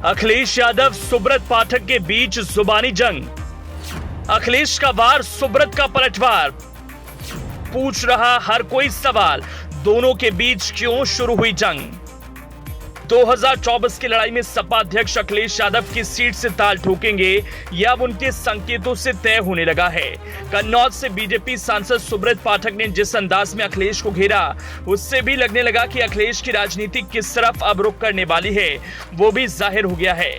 अखिलेश यादव सुब्रत पाठक के बीच जुबानी जंग। अखिलेश का वार, सुब्रत का पलटवार। पूछ रहा हर कोई सवाल, दोनों के बीच क्यों शुरू हुई जंग। 2024 की लड़ाई में सपा अध्यक्ष अखिलेश यादव की सीट से ताल ठोकेंगे, यह अब उनके संकेतों से तय होने लगा है। कन्नौज से बीजेपी सांसद सुब्रत पाठक ने जिस अंदाज में अखिलेश को घेरा, उससे भी लगने लगा कि अखिलेश की राजनीति किस तरफ अब रुख करने वाली है, वो भी जाहिर हो गया है।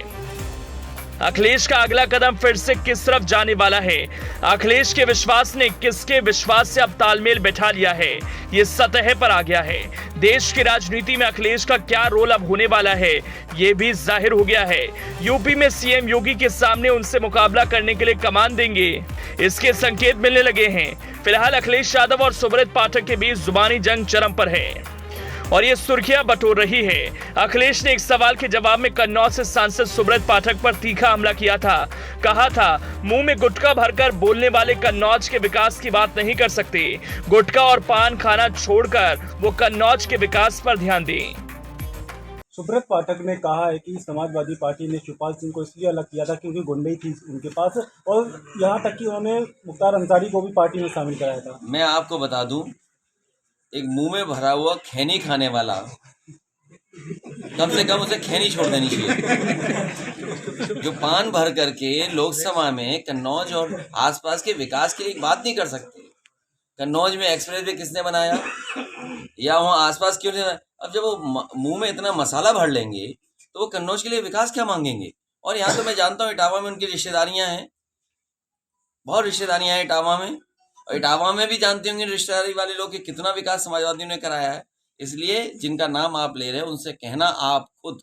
अखिलेश का अगला कदम फिर से किस तरफ जाने वाला है। अखिलेश के विश्वास ने किसके विश्वास से अब तालमेल बैठा लिया है, ये सतह पर आ गया है। देश की राजनीति में अखिलेश का क्या रोल अब होने वाला है, ये भी जाहिर हो गया है। यूपी में सीएम योगी के सामने उनसे मुकाबला करने के लिए कमान देंगे, इसके संकेत मिलने लगे हैं। फिलहाल अखिलेश यादव और सुब्रत पाठक के बीच जुबानी जंग चरम पर है और ये सुर्खियां बटोर रही है। अखिलेश ने एक सवाल के जवाब में कन्नौज से सांसद सुब्रत पाठक पर तीखा हमला किया था। कहा था, मुंह में गुटखा भरकर बोलने वाले कन्नौज के विकास की बात नहीं कर सकते। गुटखा और पान खाना छोड़कर वो कन्नौज के विकास पर ध्यान दें। सुब्रत पाठक ने कहा है कि समाजवादी पार्टी ने शिवपाल सिंह को इसलिए अलग किया था क्योंकि गुंडई थी उनके पास, और यहाँ तक कि उन्होंने मुख्तार अंसारी को भी पार्टी में शामिल कराया था। मैं आपको बता दूं, एक मुंह में भरा हुआ खैनी खाने वाला कम से कम उसे खैनी छोड़ देनी चाहिए। जो पान भर करके लोकसभा में कन्नौज और आसपास के विकास के लिए एक बात नहीं कर सकते। कन्नौज में एक्सप्रेस वे किसने बनाया या वहाँ आसपास क्यों नहीं? अब जब वो मुंह में इतना मसाला भर लेंगे तो वो कन्नौज के लिए विकास क्या मांगेंगे। और यहाँ तो मैं जानता हूँ इटावा में उनकी रिश्तेदारियाँ हैं, बहुत रिश्तेदारियाँ हैं इटावा में, और इटावा में भी जानते होंगे रिश्तेदारी वाले लोग कि कितना विकास समाजवादियों ने कराया है। इसलिए जिनका नाम आप ले रहे हैं उनसे कहना आप खुद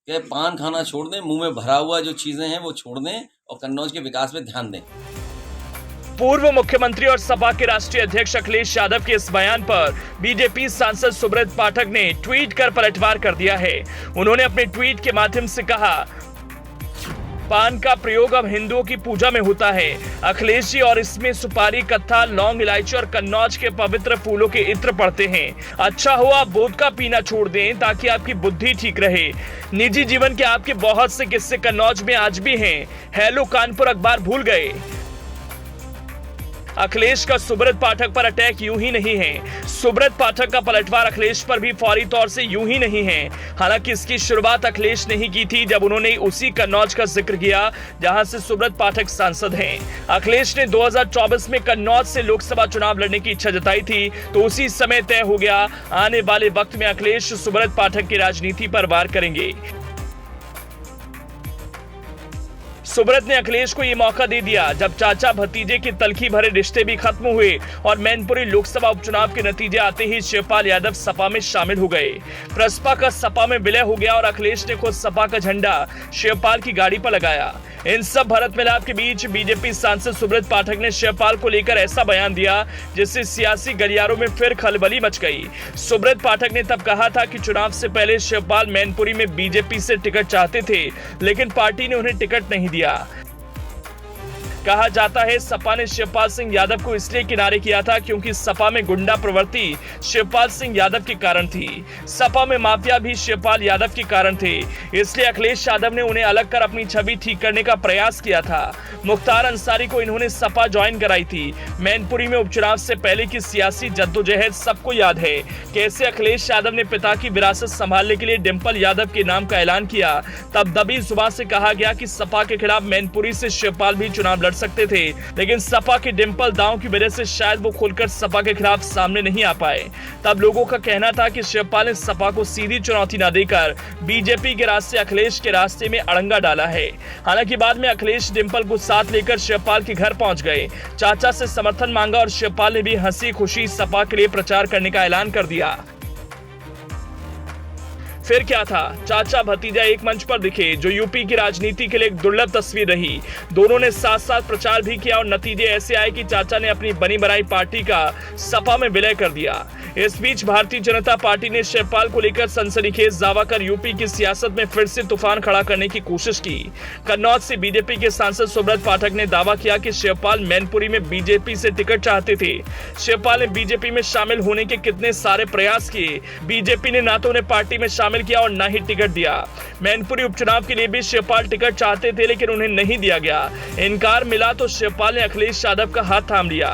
कि पान खाना छोड़ दें, मुंह में भरा हुआ जो चीजें हैं वो छोड़ दें और कन्नौज के विकास पे ध्यान दें। पूर्व मुख्यमंत्री और सपा के राष्ट्रीय अध्यक्ष अखिलेश यादव के इस बयान पर बीजेपी सांसद सुब्रत पाठक ने ट्वीट कर पलटवार कर दिया है। उन्होंने अपने ट्वीट के माध्यम से कहा, पान का प्रयोग अब हिंदुओं की पूजा में होता है। अखिलेश जी और इसमें सुपारी, कत्था, लौंग, इलायची और कन्नौज के पवित्र फूलों के इत्र पड़ते हैं। अच्छा हो आप वोदका पीना छोड़ दें ताकि आपकी बुद्धि ठीक रहे। निजी जीवन के आपके बहुत से किस्से कन्नौज में आज भी हैं। हेलो कानपुर अखबार भूल गए। अखिलेश का सुब्रत पाठक पर अटैक यूं ही नहीं है। सुब्रत पाठक का पलटवार अखिलेश पर भी फौरी तौर से यूं ही नहीं है। हालांकि इसकी शुरुआत अखिलेश ने ही की थी जब उन्होंने उसी कन्नौज का जिक्र किया जहां से सुब्रत पाठक सांसद हैं। अखिलेश ने 2024 में कन्नौज से लोकसभा चुनाव लड़ने की इच्छा जताई थी, तो उसी समय तय हो गया आने वाले वक्त में अखिलेश सुब्रत पाठक की राजनीति पर वार करेंगे। सुब्रत ने अखिलेश को यह मौका दे दिया जब चाचा भतीजे की तलखी भरे रिश्ते भी खत्म हुए और मैनपुरी लोकसभा उपचुनाव के नतीजे आते ही शिवपाल यादव सपा में शामिल हो गए। प्रसपा का सपा में विलय हो गया और अखिलेश ने खुद सपा का झंडा शिवपाल की गाड़ी पर लगाया। इन सब भरत मिलाप के बीच बीजेपी सांसद सुब्रत पाठक ने शिवपाल को लेकर ऐसा बयान दिया जिससे सियासी गलियारों में फिर खलबली मच गई। सुब्रत पाठक ने तब कहा था कि चुनाव से पहले शिवपाल मैनपुरी में बीजेपी से टिकट चाहते थे, लेकिन पार्टी ने उन्हें टिकट नहीं दिया। कहा जाता है सपा ने शिवपाल सिंह यादव को इसलिए किनारे किया था क्योंकि सपा में गुंडा प्रवृत्ति शिवपाल सिंह यादव के कारण थी। सपा में माफिया भी शिवपाल यादव के कारण थे, इसलिए अखिलेश यादव ने उन्हें अलग कर अपनी छवि ठीक करने का प्रयास किया था। मुख्तार अंसारी को इन्होंने सपा ज्वाइन कराई थी। मैनपुरी में उपचुनाव से पहले की सियासी जद्दोजहद सबको याद है। कैसे अखिलेश यादव ने पिता की विरासत संभालने के लिए डिंपल यादव के नाम का ऐलान किया। तब दबी जुबान से कहा गया कि सपा के खिलाफ मैनपुरी से शिवपाल भी चुनाव सकते थे, लेकिन सपा के डिंपल दांव की वजह से शायद वो खुलकर सपा के खिलाफ सामने नहीं आ पाए। तब लोगों का कहना था कि शिवपाल ने सपा को सीधी चुनौती न देकर बीजेपी के रास्ते अखिलेश के रास्ते में अड़ंगा डाला है। हालांकि बाद में अखिलेश डिंपल को साथ लेकर शिवपाल के घर पहुंच गए, चाचा से समर्थन मांगा और शिवपाल ने भी हंसी खुशी सपा के लिए प्रचार करने का ऐलान कर दिया। फिर क्या था, चाचा भतीजा एक मंच पर दिखे जो यूपी की राजनीति के लिए एक दुर्लभ तस्वीर रही। दोनों ने साथ साथ प्रचार भी किया और नतीजे ऐसे आए कि चाचा ने अपनी बनी बनाई पार्टी का सपा में विलय कर दिया। इस बीच भारतीय जनता पार्टी ने शिवपाल को लेकर सनसनीखेज दावा कर यूपी की सियासत में फिर से तूफान खड़ा करने की कोशिश की। कन्नौज से बीजेपी के सांसद सुब्रत पाठक ने दावा किया कि शिवपाल मैनपुरी में बीजेपी से टिकट चाहते थे। शिवपाल ने बीजेपी में शामिल होने के कितने सारे प्रयास किए, बीजेपी ने ना तो उन्हें पार्टी में शामिल किया और ना ही टिकट दिया। मैनपुरी उपचुनाव के लिए भी शिवपाल टिकट चाहते थे लेकिन उन्हें नहीं दिया गया। इनकार मिला तो शिवपाल ने अखिलेश यादव का हाथ थाम लिया।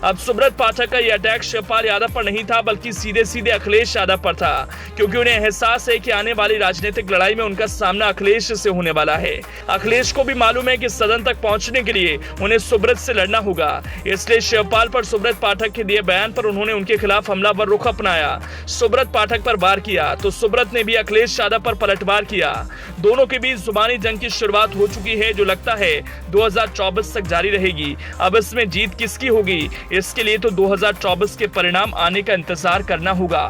अब सुब्रत पाठक का यह अटैक शिवपाल यादव पर नहीं था बल्कि सीधे सीधे अखिलेश यादव पर था, क्योंकि उन्हें एहसास है कि आने वाली राजनीतिक लड़ाई में उनका सामना अखिलेश से होने वाला है। अखिलेश को भी मालूम है कि सदन तक पहुंचने के लिए उन्हें सुब्रत से लड़ना होगा, इसलिए शिवपाल पर सुब्रत पाठक के दिए बयान पर उन्होंने उनके खिलाफ हमलावर रुख अपनाया। सुब्रत पाठक पर वार किया तो सुब्रत ने भी अखिलेश यादव पर पलटवार किया। दोनों के बीच जुबानी जंग की शुरुआत हो चुकी है, जो लगता है 2024 तक जारी रहेगी। अब इसमें जीत किसकी होगी, इसके लिए तो 2024 के परिणाम आने का इंतजार करना होगा।